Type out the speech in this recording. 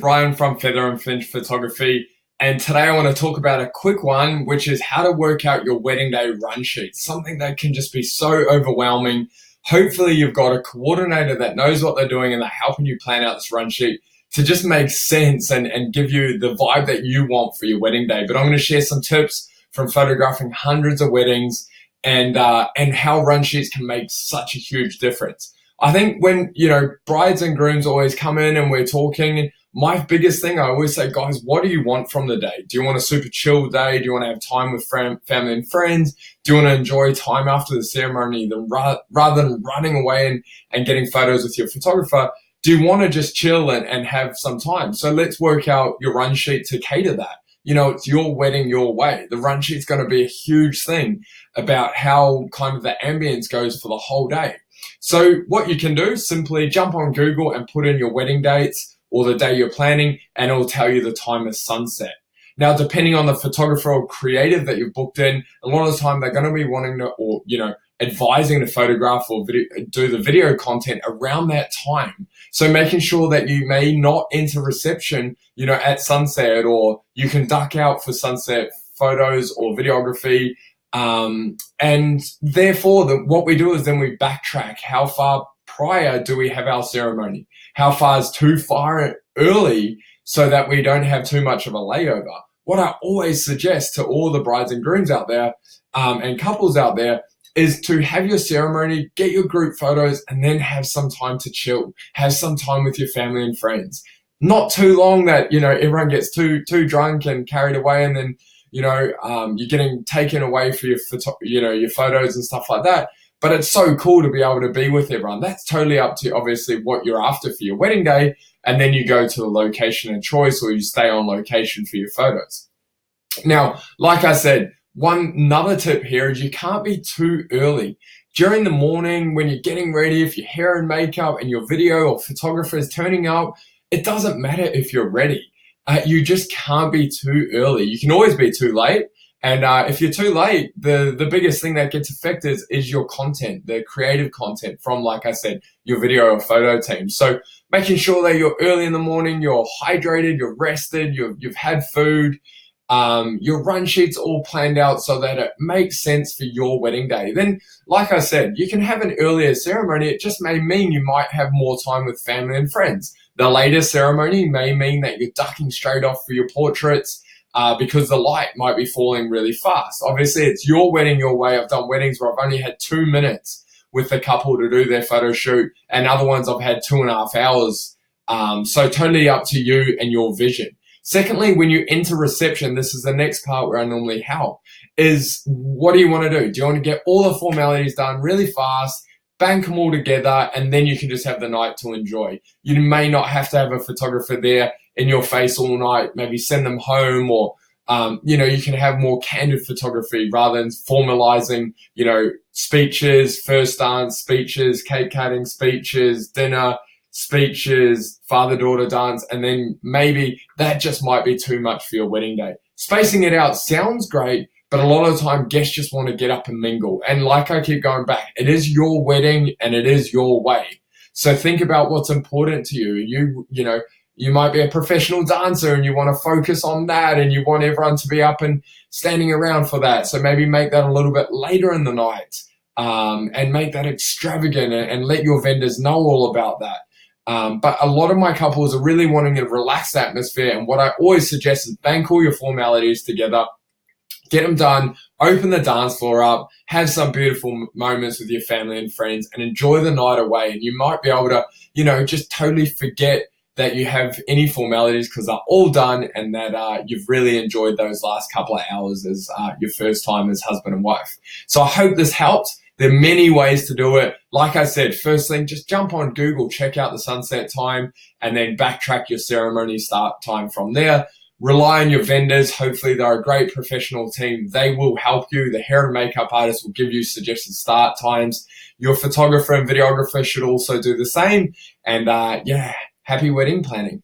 Ryan from Feather and Finch Photography, and today I want to talk about a quick one, which is how to work out your wedding day run sheet, something that can just be so overwhelming. Hopefully you've got a coordinator that knows what they're doing and they're helping you plan out this run sheet to just make sense and give you the vibe that you want for your wedding day. But I'm going to share some tips from photographing hundreds of weddings and how run sheets can make such a huge difference. I think when, brides and grooms always come in and we're talking, my biggest thing, I always say, guys, what do you want from the day? Do you want a super chill day? Do you want to have time with family and friends? Do you want to enjoy time after the ceremony rather than running away and getting photos with your photographer? Do you want to just chill and have some time? So let's work out your run sheet to cater that. It's your wedding your way. The run sheet's going to be a huge thing about how kind of the ambience goes for the whole day. So what you can do, simply jump on Google and put in your wedding dates or the day you're planning, and it'll tell you the time of sunset. Now, depending on the photographer or creative that you've booked in, a lot of the time they're going to be wanting to, or, advising to photograph or do the video content around that time. So making sure that you may not enter reception, at sunset, or you can duck out for sunset photos or videography. And therefore, what we do is then we backtrack. How far prior do we have our ceremony? How far is too far early so that we don't have too much of a layover? What I always suggest to all the brides and grooms out there and couples out there is to have your ceremony, get your group photos, and then have some time to chill. Have some time with your family and friends. Not too long that, everyone gets too drunk and carried away, and then, you're getting taken away for your photos and stuff like that. But it's so cool to be able to be with everyone. That's totally up to obviously what you're after for your wedding day. And then you go to the location of choice, or you stay on location for your photos. Now, like I said, another tip here is you can't be too early. During the morning when you're getting ready, if your hair and makeup and your video or photographer is turning up, it doesn't matter if you're ready. You just can't be too early. You can always be too late. And if you're too late, the biggest thing that gets affected is your content, the creative content from, like I said, your video or photo team. So making sure that you're early in the morning, you're hydrated, you're rested, you've had food, your run sheet's all planned out so that it makes sense for your wedding day. Then, like I said, you can have an earlier ceremony. It just may mean you might have more time with family and friends. The later ceremony may mean that you're ducking straight off for your portraits because the light might be falling really fast. Obviously, it's your wedding your way. I've done weddings where I've only had 2 minutes with the couple to do their photo shoot, and other ones I've had 2.5 hours. So totally up to you and your vision. Secondly, when you enter reception, this is the next part where I normally help, is what do you want to do? Do you want to get all the formalities done really fast, bank them all together, and then you can just have the night to enjoy? You may not have to have a photographer there in your face all night, maybe send them home, or, you can have more candid photography rather than formalizing, speeches, first dance, speeches, cake cutting, speeches, dinner, speeches, father-daughter dance, and then maybe that just might be too much for your wedding day. Spacing it out sounds great, but a lot of the time guests just want to get up and mingle. And like I keep going back, it is your wedding and it is your way. So think about what's important to you. You might be a professional dancer and you want to focus on that, and you want everyone to be up and standing around for that. So maybe make that a little bit later in the night, and make that extravagant, and let your vendors know all about that. But a lot of my couples are really wanting a relaxed atmosphere, and what I always suggest is bank all your formalities together, get them done, open the dance floor up, have some beautiful moments with your family and friends, and enjoy the night away. And you might be able to, just totally forget that you have any formalities because they're all done, and that you've really enjoyed those last couple of hours as your first time as husband and wife. So I hope this helped. There are many ways to do it. Like I said, first thing, just jump on Google, check out the sunset time, and then backtrack your ceremony start time from there. Rely on your vendors. Hopefully they're a great professional team. They will help you. The hair and makeup artist will give you suggested start times. Your photographer and videographer should also do the same. And happy wedding planning.